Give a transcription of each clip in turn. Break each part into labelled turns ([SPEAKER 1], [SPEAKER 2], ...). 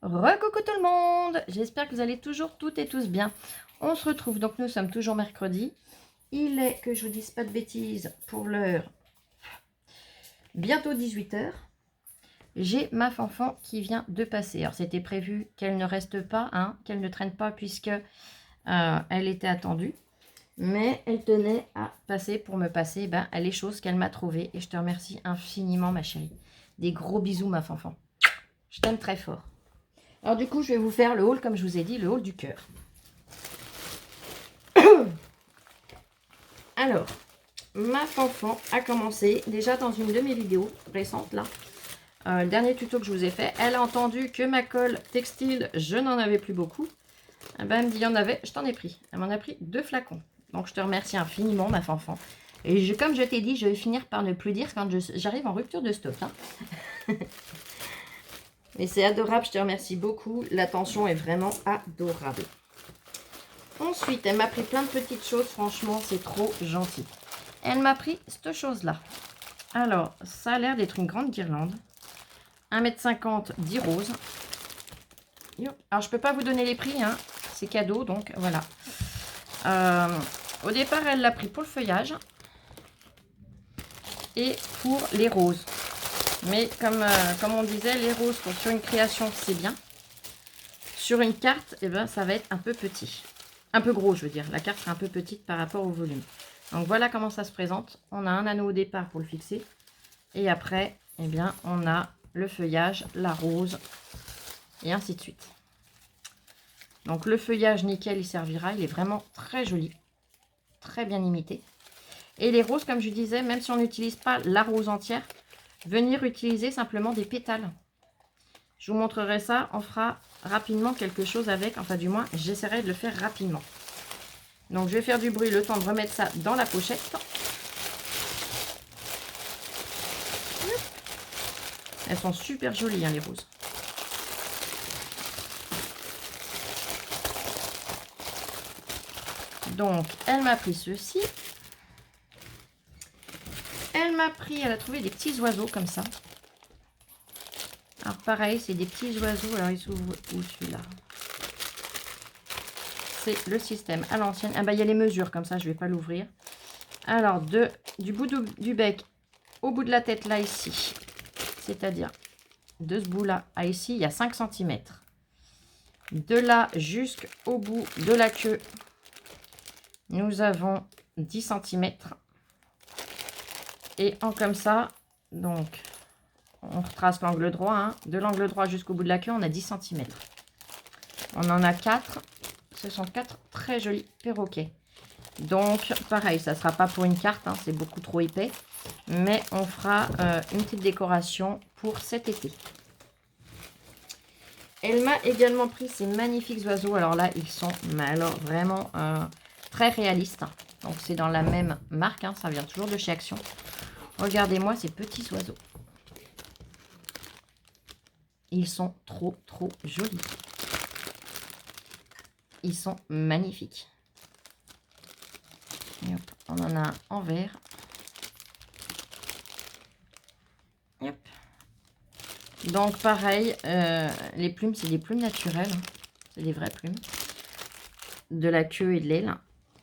[SPEAKER 1] Recoucou tout le monde, j'espère que vous allez toujours toutes et tous bien. On se retrouve, donc nous sommes toujours mercredi. Il est, que je vous dise pas de bêtises, pour l'heure, bientôt 18 h. J'ai ma fanfan qui vient de passer. Alors c'était prévu qu'elle ne reste pas, hein, qu'elle ne traîne pas puisque elle était attendue. Mais elle tenait à passer pour me passer les choses qu'elle m'a trouvées. Et je te remercie infiniment ma chérie. Des gros bisous ma fanfan. Je t'aime très fort. Alors du coup, je vais vous faire le haul, comme je vous ai dit, le haul du cœur. Alors, ma fanfan a commencé déjà dans une de mes vidéos récentes, là. Le dernier tuto que je vous ai fait, elle a entendu que ma colle textile, je n'en avais plus beaucoup. Elle me dit, il y en avait, je t'en ai pris. Elle m'en a pris 2 flacons. Donc, je te remercie infiniment, ma fanfan. Et comme je t'ai dit, je vais finir par ne plus dire quand j'arrive en rupture de stock. Hein. Mais c'est adorable, je te remercie beaucoup. L'attention est vraiment adorable. Ensuite, elle m'a pris plein de petites choses. Franchement, c'est trop gentil. Elle m'a pris cette chose-là. Alors, ça a l'air d'être une grande guirlande. 1,50 m, 10 roses. Alors, je ne peux pas vous donner les prix. Hein. C'est cadeau, donc voilà. Au départ, elle l'a pris pour le feuillage. Et pour les roses. Mais comme on disait, les roses sur une création, c'est bien. Sur une carte, eh ben, ça va être un peu petit. Un peu gros, je veux dire. La carte sera un peu petite par rapport au volume. Donc, voilà comment ça se présente. On a un anneau au départ pour le fixer. Et après, eh bien, on a le feuillage, la rose, et ainsi de suite. Donc, le feuillage nickel, il servira. Il est vraiment très joli. Très bien imité. Et les roses, comme je disais, même si on n'utilise pas la rose entière, venir utiliser simplement des pétales. Je vous montrerai ça. On fera rapidement quelque chose avec. Enfin, du moins, j'essaierai de le faire rapidement. Donc, je vais faire du bruit le temps de remettre ça dans la pochette. Elles sont super jolies, hein, les roses. Donc, elle m'a pris ceci. Elle a trouvé des petits oiseaux comme ça. Alors, pareil, c'est des petits oiseaux. Alors, ils s'ouvrent où celui-là? C'est le système à l'ancienne. Ah, bah, il y a les mesures, comme ça, je ne vais pas l'ouvrir. Alors, du bout du bec au bout de la tête, là, ici. C'est-à-dire, de ce bout-là à ici, il y a 5 cm. De là jusqu'au bout de la queue, nous avons 10 cm. Et en comme ça, donc, on retrace l'angle droit. Hein. De l'angle droit jusqu'au bout de la queue, on a 10 cm. On en a 4. Ce sont 4 très jolis perroquets. Donc, pareil, ça ne sera pas pour une carte. Hein, c'est beaucoup trop épais. Mais on fera une petite décoration pour cet été. Elle m'a également pris ces magnifiques oiseaux. Alors là, ils sont vraiment très réalistes. Donc, c'est dans la même marque. Hein, ça vient toujours de chez Action. Regardez-moi ces petits oiseaux. Ils sont trop jolis. Ils sont magnifiques. Et hop, on en a un en vert. Hop. Donc pareil, les plumes, c'est des plumes naturelles. C'est des vraies plumes. De la queue et de l'aile.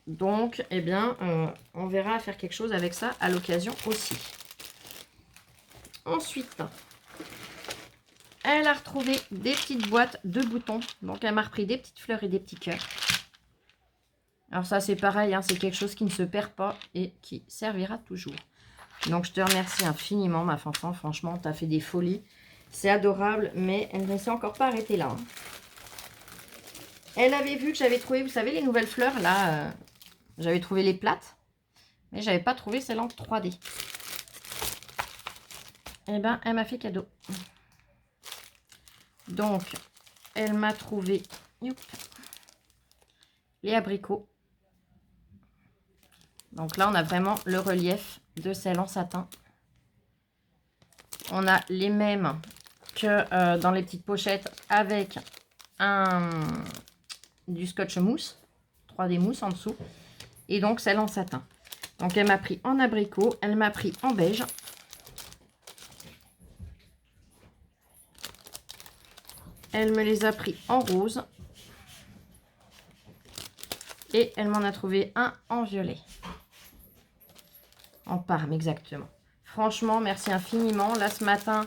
[SPEAKER 1] Donc, eh bien, on verra faire quelque chose avec ça à l'occasion aussi. Ensuite, elle a retrouvé des petites boîtes de boutons. Donc, elle m'a repris des petites fleurs et des petits cœurs. Alors ça, c'est pareil, hein, c'est quelque chose qui ne se perd pas et qui servira toujours. Donc, je te remercie infiniment, ma fanfan. Franchement, tu as fait des folies. C'est adorable, mais elle ne s'est encore pas arrêtée là. Hein. Elle avait vu que j'avais trouvé, vous savez, les nouvelles fleurs, là. J'avais trouvé les plates, mais j'avais pas trouvé celle en 3D. Eh bien, elle m'a fait cadeau. Donc, elle m'a trouvé les abricots. Donc là, on a vraiment le relief de celle en satin. On a les mêmes que dans les petites pochettes avec du scotch mousse, 3D mousse en dessous. Et donc celle en satin. Donc elle m'a pris en abricot, elle m'a pris en beige. Elle me les a pris en rose. Et elle m'en a trouvé un en violet. En parme, exactement. Franchement, merci infiniment. Là, ce matin,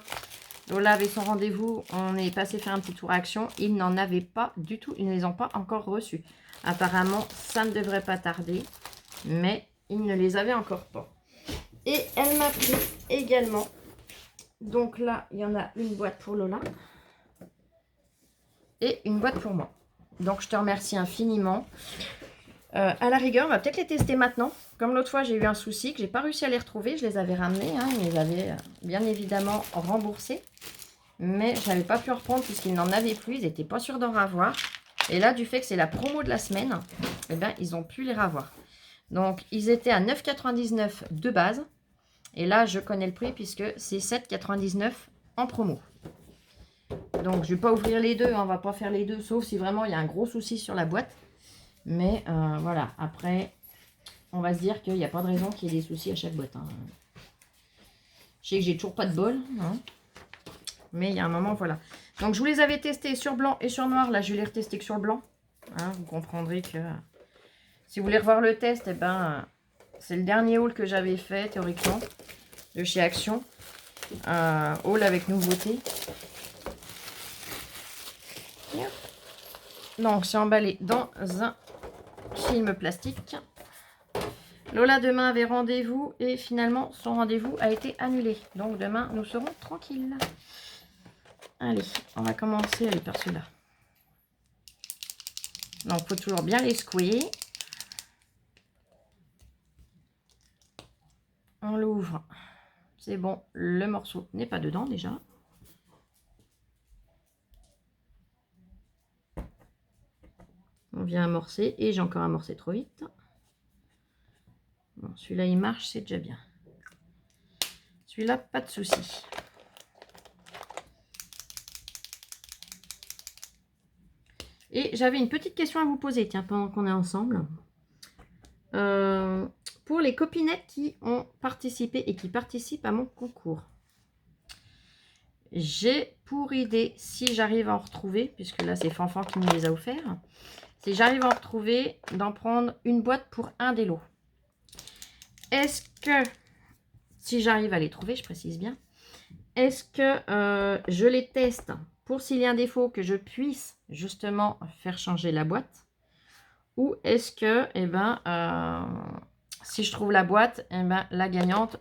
[SPEAKER 1] Lola avait son rendez-vous. On est passé faire un petit tour à Action. Ils n'en avaient pas du tout. Ils ne les ont pas encore reçus. Apparemment, ça ne devrait pas tarder. Mais ils ne les avaient encore pas. Et elle m'a pris également. Donc là, il y en a une boîte pour Lola. Et une boîte pour moi. Donc, je te remercie infiniment. À la rigueur, on va peut-être les tester maintenant. Comme l'autre fois, j'ai eu un souci que j'ai pas réussi à les retrouver. Je les avais ramenés. Hein, ils les avaient bien évidemment remboursés. Mais je n'avais pas pu en reprendre puisqu'ils n'en avaient plus. Ils n'étaient pas sûrs d'en avoir. Et là, du fait que c'est la promo de la semaine, eh bien, ils ont pu les ravoir. Donc, ils étaient à 9,99 € de base. Et là, je connais le prix puisque c'est 7,99 € en promo. Donc, je ne vais pas ouvrir les deux. Hein, on ne va pas faire les deux, sauf si vraiment il y a un gros souci sur la boîte. Mais voilà, après, on va se dire qu'il n'y a pas de raison qu'il y ait des soucis à chaque boîte. Hein. Je sais que j'ai toujours pas de bol. Hein. Mais il y a un moment, voilà. Donc, je vous les avais testés sur blanc et sur noir. Là, je vais les retester que sur le blanc. Hein, vous comprendrez que si vous voulez revoir le test, eh ben, c'est le dernier haul que j'avais fait, théoriquement, de chez Action. Haul avec nouveauté. Donc, c'est emballé dans un film plastique. Lola demain avait rendez-vous et finalement son rendez-vous a été annulé. Donc demain nous serons tranquilles. Allez, on va commencer par ceux-là. Donc il faut toujours bien les secouer. On l'ouvre. C'est bon, le morceau n'est pas dedans déjà. On vient amorcer et j'ai encore amorcé trop vite. Bon, celui-là il marche, c'est déjà bien. Celui-là, pas de souci. Et j'avais une petite question à vous poser, tiens, pendant qu'on est ensemble. Pour les copinettes qui ont participé et qui participent à mon concours. J'ai pour idée, si j'arrive à en retrouver, puisque là c'est Fanfan qui me les a offerts, si j'arrive à en retrouver, d'en prendre une boîte pour un des lots. Est-ce que, si j'arrive à les trouver, je précise bien, est-ce que je les teste pour s'il y a un défaut que je puisse justement faire changer la boîte? Ou est-ce que, eh ben, si je trouve la boîte, eh ben, la gagnante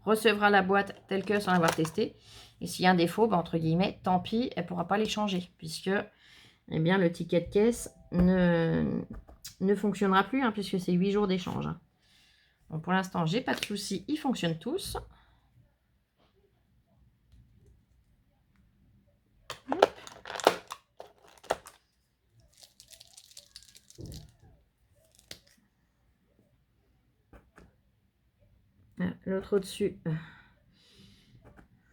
[SPEAKER 1] recevra la boîte telle que sans l'avoir testée. Et s'il y a un défaut, ben, entre guillemets, tant pis, elle ne pourra pas les changer. Puisque eh bien, le ticket de caisse ne fonctionnera plus, hein, puisque c'est 8 jours d'échange. Hein. Bon, pour l'instant, j'ai pas de soucis, ils fonctionnent tous. L'autre au-dessus,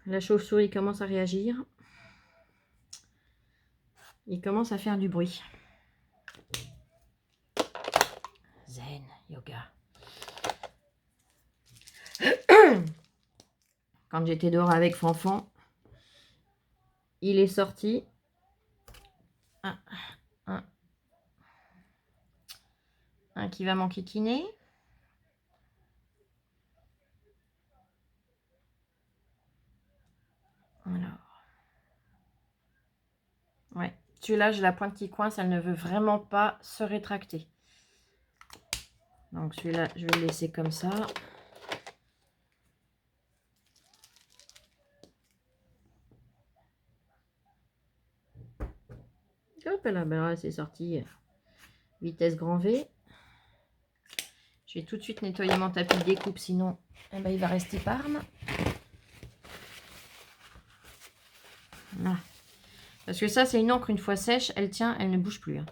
[SPEAKER 1] la chauve-souris commence à réagir. Il commence à faire du bruit. Zen, yoga. Quand j'étais dehors avec Fanfan, il est sorti. Un qui va m'enquiquiner. Alors. Ouais. Celui-là, j'ai la pointe qui coince. Elle ne veut vraiment pas se rétracter. Donc celui-là, je vais le laisser comme ça. Hop là, ben là c'est sorti. Vitesse grand V. Je vais tout de suite nettoyer mon tapis de découpe, sinon eh ben, il va rester parme. Là. Parce que ça, c'est une encre, une fois sèche, elle tient, elle ne bouge plus. Hein.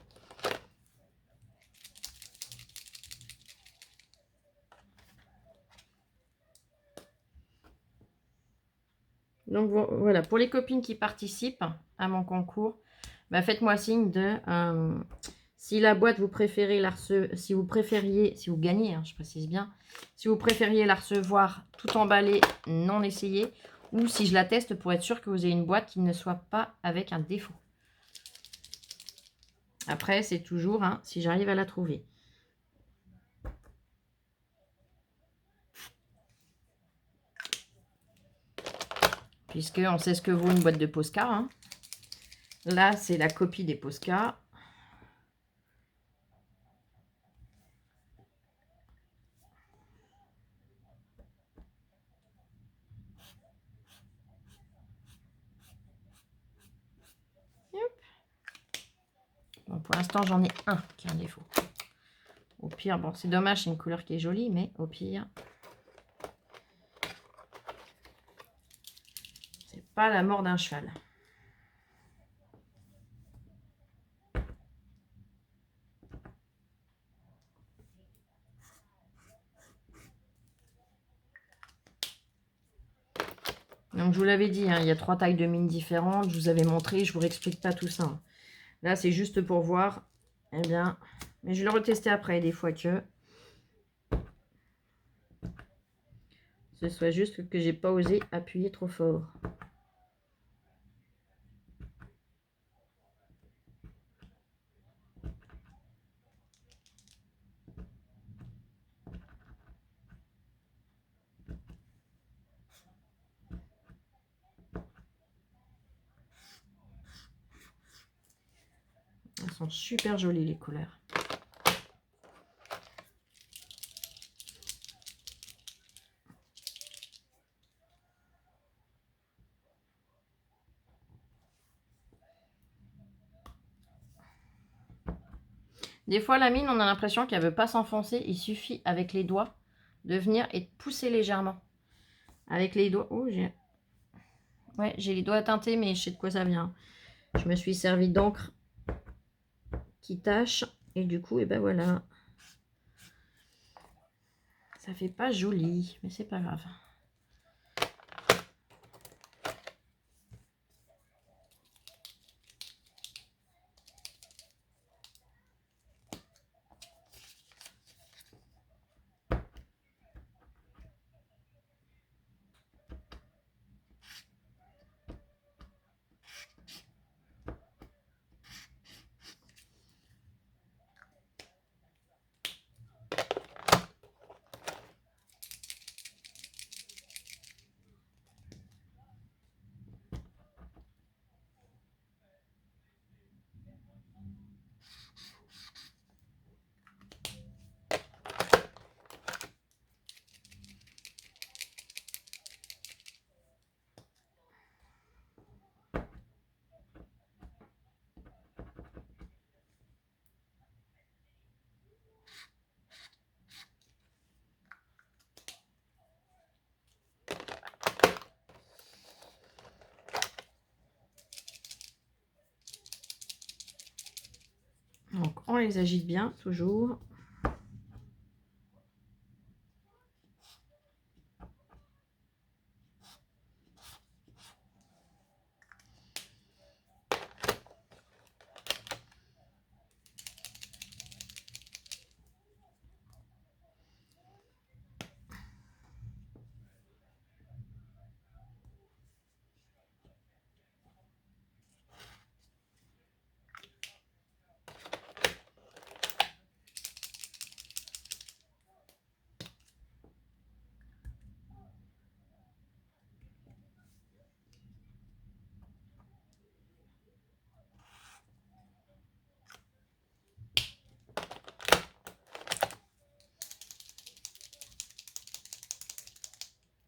[SPEAKER 1] Donc voilà, pour les copines qui participent à mon concours, bah, faites-moi signe de si la boîte vous préférez la recevoir, si vous préfériez, si vous gagnez, hein, je précise bien, si vous préfériez la recevoir tout emballée, non essayée, ou si je la teste pour être sûr que vous ayez une boîte qui ne soit pas avec un défaut. Après, c'est toujours hein, si j'arrive à la trouver. Puisque on sait ce que vaut une boîte de Posca. Hein. Là, c'est la copie des Posca. Bon, pour l'instant, j'en ai un qui a un défaut. Au pire, bon, c'est dommage, c'est une couleur qui est jolie, mais au pire, c'est pas la mort d'un cheval. Donc, je vous l'avais dit, hein, il y a 3 tailles de mine différentes. Je vous avais montré, je vous réexplique pas tout ça. Là, c'est juste pour voir. Eh bien, mais je vais le retester après, des fois que ce soit juste que j'ai pas osé appuyer trop fort. Elles sont super jolies, les couleurs. Des fois, la mine, on a l'impression qu'elle ne veut pas s'enfoncer. Il suffit, avec les doigts, de venir et de pousser légèrement. Avec les doigts... Oh, j'ai... Ouais, j'ai les doigts teintés, mais je sais de quoi ça vient. Je me suis servi d'encre qui tâche. Et du coup, et ben voilà. Ça fait pas joli, mais c'est pas grave. Donc, on les agite bien, toujours.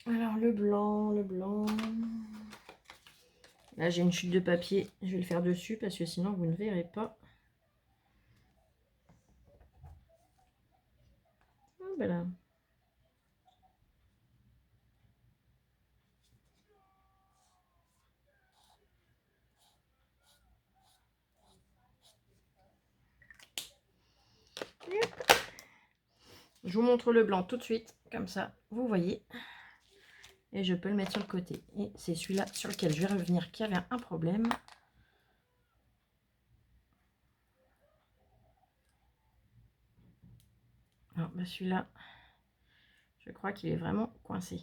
[SPEAKER 1] Alors, le blanc, le blanc. Là, j'ai une chute de papier. Je vais le faire dessus parce que sinon, vous ne verrez pas. Ah, ben là. Je vous montre le blanc tout de suite. Comme ça, vous voyez. Et je peux le mettre sur le côté. Et c'est celui-là sur lequel je vais revenir qui avait un problème. Alors, bah celui-là, je crois qu'il est vraiment coincé.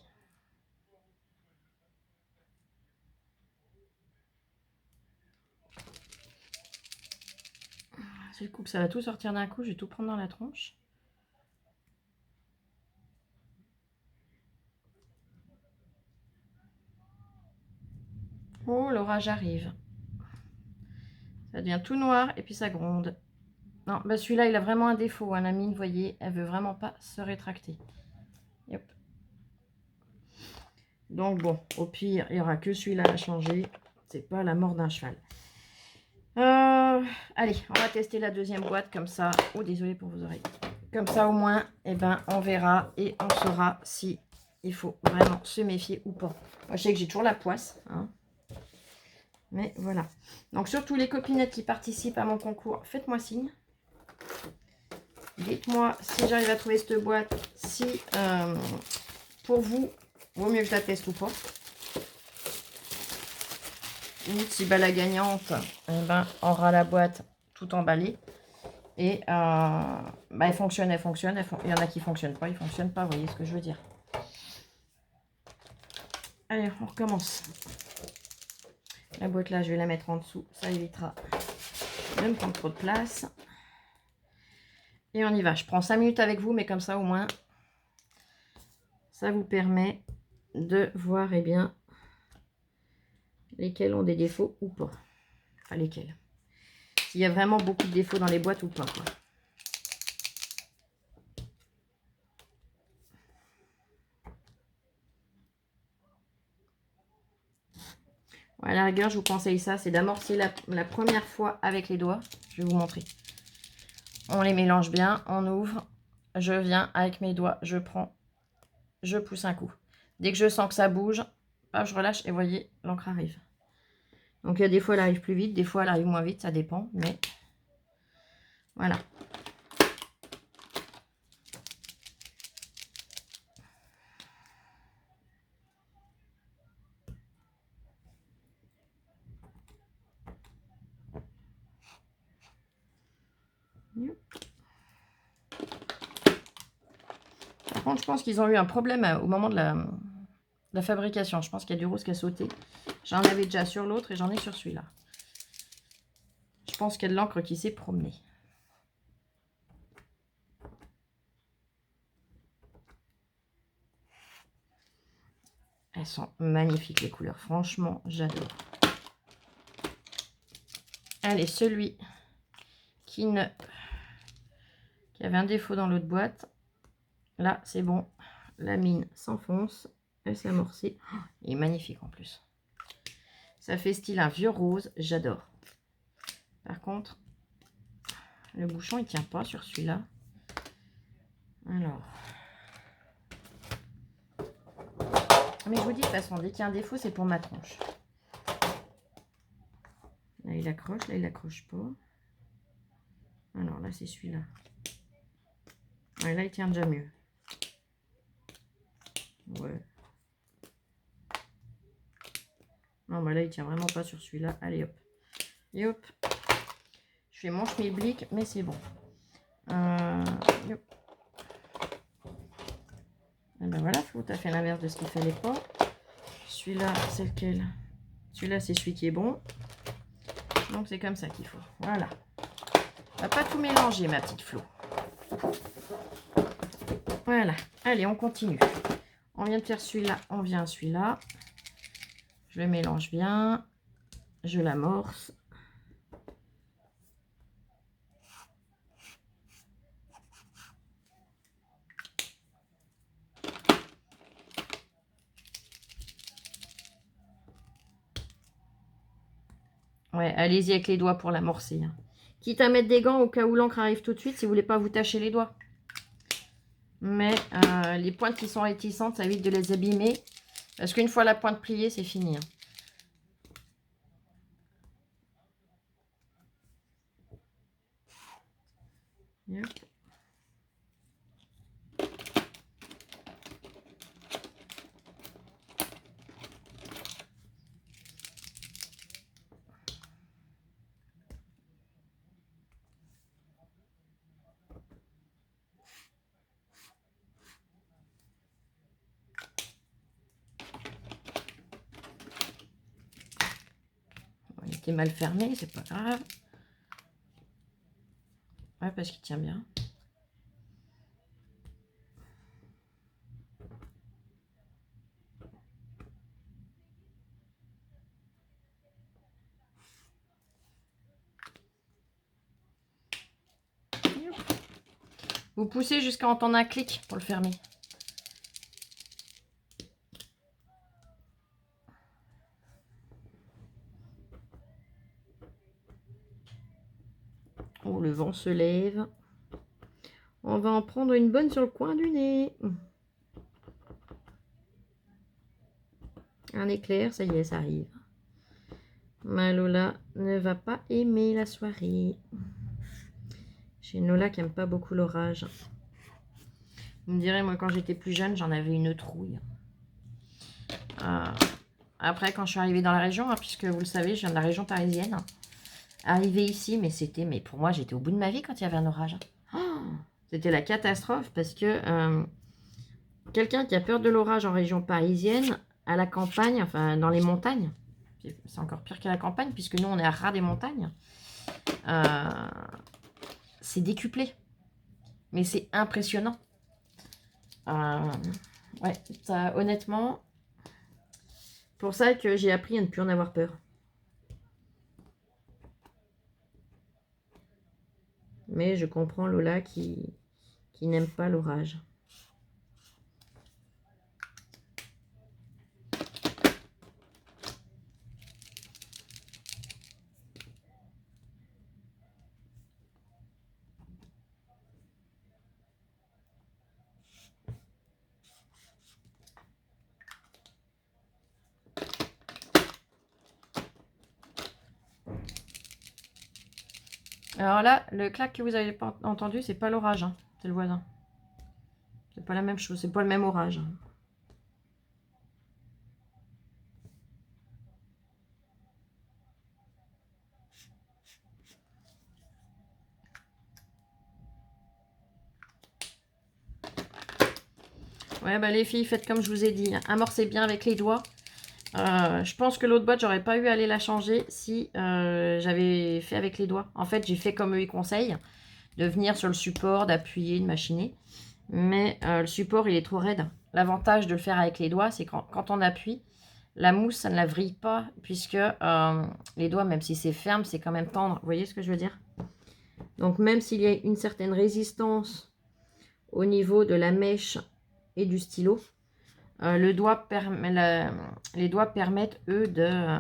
[SPEAKER 1] C'est le coup que ça va tout sortir d'un coup. Je vais tout prendre dans la tronche. Oh, l'orage arrive. Ça devient tout noir et puis ça gronde. Non, bah celui-là, il a vraiment un défaut. Hein. La mine, vous voyez, elle veut vraiment pas se rétracter. Yep. Donc bon, au pire, il n'y aura que celui-là à changer. C'est pas la mort d'un cheval. Allez, on va tester la deuxième boîte comme ça. Oh, désolé pour vos oreilles. Comme ça, au moins, eh ben, on verra et on saura si il faut vraiment se méfier ou pas. Moi, je sais que j'ai toujours la poisse. Hein. Mais voilà. Donc, surtout les copinettes qui participent à mon concours, faites-moi signe. Dites-moi si j'arrive à trouver cette boîte, si pour vous, vaut mieux que je la teste ou pas. Si bah, la gagnante eh ben, aura la boîte tout emballée. Et bah, elle fonctionne, elle fonctionne. Il y en a qui ne fonctionnent pas, ils ne fonctionnent pas, vous voyez ce que je veux dire. Allez, on recommence. La boîte là, je vais la mettre en dessous. Ça évitera de me prendre trop de place. Et on y va. Je prends 5 minutes avec vous, mais comme ça au moins, ça vous permet de voir eh bien, lesquels ont des défauts ou pas. Enfin, lesquels. S'il y a vraiment beaucoup de défauts dans les boîtes ou pas. Quoi. À la rigueur, je vous conseille ça, c'est d'amorcer la première fois avec les doigts. Je vais vous montrer. On les mélange bien, on ouvre. Je viens avec mes doigts, je prends, je pousse un coup. Dès que je sens que ça bouge, hop, je relâche et vous voyez, l'encre arrive. Donc des fois, elle arrive plus vite, des fois, elle arrive moins vite, ça dépend. Mais voilà. Par contre, je pense qu'ils ont eu un problème au moment de la fabrication. Je pense qu'il y a du rose qui a sauté. J'en avais déjà sur l'autre et j'en ai sur celui-là. Je pense qu'il y a de l'encre qui s'est promenée. Elles sont magnifiques les couleurs. Franchement, j'adore. Allez, celui qui avait un défaut dans l'autre boîte. Là, c'est bon. La mine s'enfonce. Elle s'est amorcée. Oh, il est magnifique en plus. Ça fait style un vieux rose. J'adore. Par contre, le bouchon, il tient pas sur celui-là. Alors. Mais je vous dis de toute façon, dès qu'il y a un défaut, c'est pour ma tronche. Là, il accroche. Là, il accroche pas. Alors là, c'est celui-là. Ouais, là, il tient déjà mieux. Ouais. Non, bah là, il tient vraiment pas sur celui-là. Allez, hop. Et hop. Je fais mon schmilblick, mais c'est bon. Hop. Et ben voilà, Flo, tu as fait l'inverse de ce qu'il fallait pas. Celui-là, c'est lequel? Celui-là, c'est celui qui est bon. Donc, c'est comme ça qu'il faut. Voilà. On va pas tout mélanger, ma petite Flo. Voilà. Allez, on continue. On vient de faire celui-là, on vient à celui-là. Je le mélange bien. Je l'amorce. Ouais, allez-y avec les doigts pour l'amorcer. Hein. Quitte à mettre des gants au cas où l'encre arrive tout de suite, si vous voulez pas vous tacher les doigts. Mais les pointes qui sont réticentes, ça évite de les abîmer. Parce qu'une fois la pointe pliée, c'est fini. Hein. Yep. Il était mal fermé, c'est pas grave. Ouais, parce qu'il tient bien. Vous poussez jusqu'à entendre un clic pour le fermer. Oh, le vent se lève. On va en prendre une bonne sur le coin du nez. Un éclair, ça y est, ça arrive. Ma Lola ne va pas aimer la soirée. J'ai une Lola qui n'aime pas beaucoup l'orage. Vous me direz, moi, quand j'étais plus jeune, j'en avais une trouille. Après, quand je suis arrivée dans la région, hein, puisque vous le savez, je viens de la région parisienne. Arrivée ici, mais pour moi, j'étais au bout de ma vie quand il y avait un orage. Oh, c'était la catastrophe parce que quelqu'un qui a peur de l'orage en région parisienne, à la campagne, enfin dans les montagnes, c'est encore pire qu'à la campagne puisque nous on est à ras des montagnes, c'est décuplé. Mais c'est impressionnant. Ouais, ça, honnêtement, pour ça que j'ai appris à ne plus en avoir peur. Mais je comprends Lola qui n'aime pas l'orage. Alors là, le clac que vous avez pas entendu, c'est pas l'orage, hein, c'est le voisin. C'est pas la même chose, c'est pas le même orage. Ouais, bah les filles, faites comme je vous ai dit, hein, amorcez bien avec les doigts. Je pense que l'autre boîte, j'aurais pas eu à aller la changer si j'avais fait avec les doigts. En fait, j'ai fait comme eux ils conseillent, de venir sur le support, d'appuyer, de machiner. Mais le support, il est trop raide. L'avantage de le faire avec les doigts, c'est quand on appuie, la mousse, ça ne la vrille pas, puisque les doigts, même si c'est ferme, c'est quand même tendre. Vous voyez ce que je veux dire? Donc, même s'il y a une certaine résistance au niveau de la mèche et du stylo, les doigts permettent, eux, de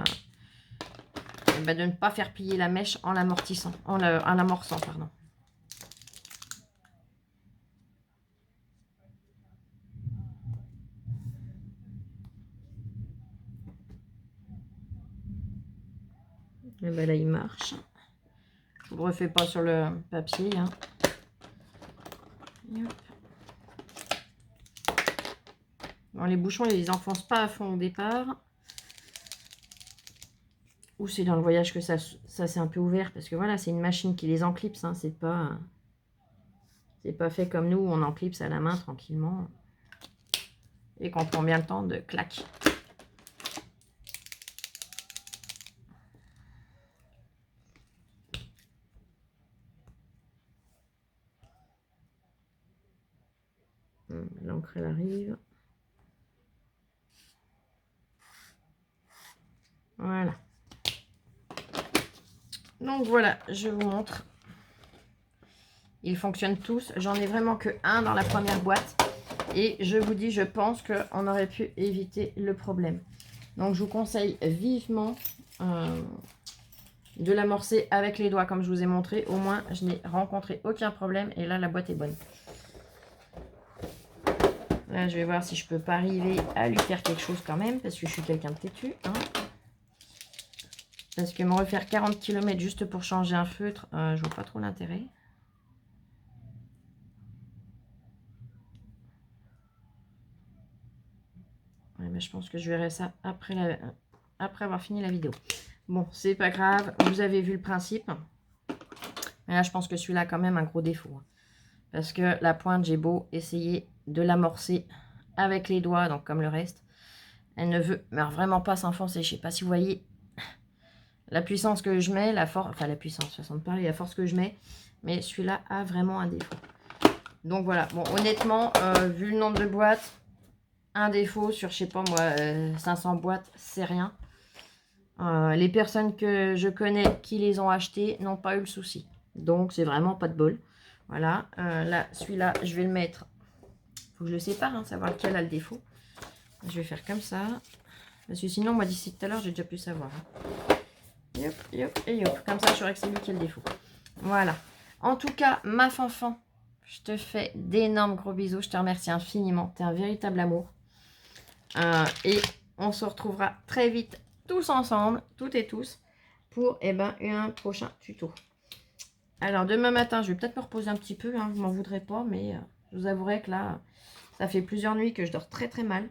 [SPEAKER 1] ne pas faire plier la mèche en l'amortissant, en l'amorçant, pardon. Et ben là, il marche. Je ne le refais pas sur le papier. Hein. Bon, les bouchons, ils les enfoncent pas à fond au départ. Ou c'est dans le voyage que ça s'est un peu ouvert. Parce que voilà, c'est une machine qui les enclipse. Hein. C'est pas fait comme nous, où on enclipse à la main tranquillement. Et qu'on prend bien le temps de clac. L'encre, elle arrive. Voilà. Donc voilà, je vous montre. Ils fonctionnent tous. J'en ai vraiment que un dans la première boîte. Et je vous dis, je pense qu'on aurait pu éviter le problème. Donc je vous conseille vivement de l'amorcer avec les doigts comme je vous ai montré. Au moins, je n'ai rencontré aucun problème. Et là, la boîte est bonne. Là, je vais voir si je peux pas arriver à lui faire quelque chose quand même. Parce que je suis quelqu'un de têtu. Hein. Parce que me refaire 40 km juste pour changer un feutre, je vois pas trop l'intérêt. Ouais, mais je pense que je verrai ça après avoir fini la vidéo. Bon, c'est pas grave. Vous avez vu le principe. Mais là, je pense que celui-là a quand même un gros défaut. Hein. Parce que la pointe, j'ai beau essayer de l'amorcer avec les doigts, donc comme le reste, elle ne veut vraiment pas s'enfoncer. Je sais pas si vous voyez la puissance que je mets, la force, enfin la puissance, façon de parler, la force que je mets, mais celui-là a vraiment un défaut. Donc voilà, bon honnêtement, vu le nombre de boîtes, un défaut sur, je sais pas moi, 500 boîtes, c'est rien. Les personnes que je connais qui les ont achetés n'ont pas eu le souci. Donc c'est vraiment pas de bol. Voilà, là, celui-là, je vais le mettre. Faut que je le sépare, hein, savoir lequel a le défaut. Je vais faire comme ça. Parce que sinon, moi d'ici tout à l'heure, j'ai déjà pu savoir. Hein. Yop, yop, et yop. Comme ça, je saurai que c'est lui qui a le défaut. Voilà. En tout cas, ma fanfan, je te fais d'énormes gros bisous. Je te remercie infiniment. Tu es un véritable amour. Et on se retrouvera très vite tous ensemble, toutes et tous, pour un prochain tuto. Alors, demain matin, je vais peut-être me reposer un petit peu. Hein, vous m'en voudrez pas, mais je vous avouerai que là, ça fait plusieurs nuits que je dors très très mal.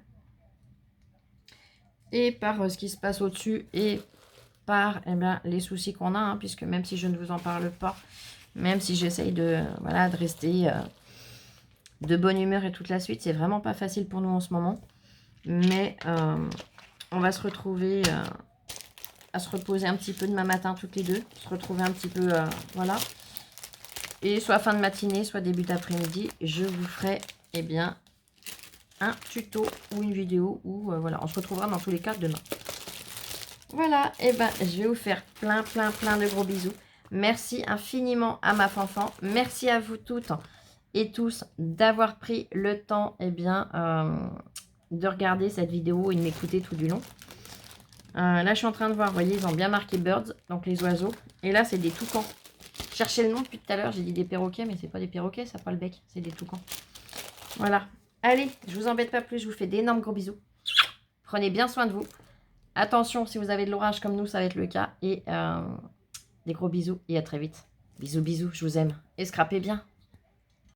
[SPEAKER 1] Et par ce qui se passe au-dessus et par les soucis qu'on a, hein, puisque même si je ne vous en parle pas, même si j'essaye de, voilà, de rester de bonne humeur et toute la suite, c'est vraiment pas facile pour nous en ce moment. Mais on va se retrouver à se reposer un petit peu demain matin toutes les deux, se retrouver un petit peu, voilà. Et soit fin de matinée, soit début d'après-midi, je vous ferai un tuto ou une vidéo où voilà, on se retrouvera dans tous les cas demain. Voilà, je vais vous faire plein de gros bisous. Merci infiniment à ma fanfan. Merci à vous toutes et tous d'avoir pris le temps de regarder cette vidéo et de m'écouter tout du long. Là, je suis en train de voir, vous voyez, ils ont bien marqué birds, donc les oiseaux. Et là, c'est des toucans. Je cherchais le nom depuis tout à l'heure, j'ai dit des perroquets, mais c'est pas des perroquets, ça n'a pas le bec, c'est des toucans. Voilà. Allez, je vous embête pas plus, je vous fais d'énormes gros bisous. Prenez bien soin de vous. Attention, si vous avez de l'orage comme nous, ça va être le cas. Et des gros bisous et à très vite. Bisous, bisous, je vous aime. Et scrapez bien.